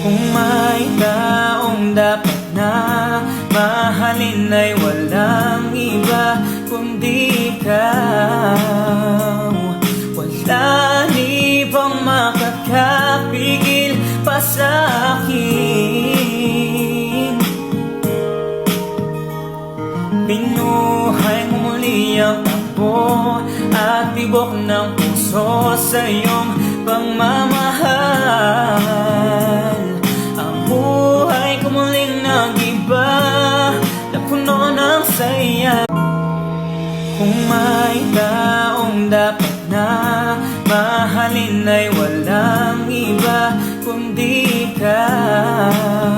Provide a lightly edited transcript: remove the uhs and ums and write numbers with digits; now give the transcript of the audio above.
Kung may taong dapat na mahalin ay walang iba kundi ikaw. Wala ni bang makakapigil pa sa akin. Binuhay mo muli ang takbo at tibok ng puso sa iyong pagmamahal. Ang buhay ko muling nag-iba na puno ng saya. Kung may taong dapat na mahalin ay walang iba kundi ikaw.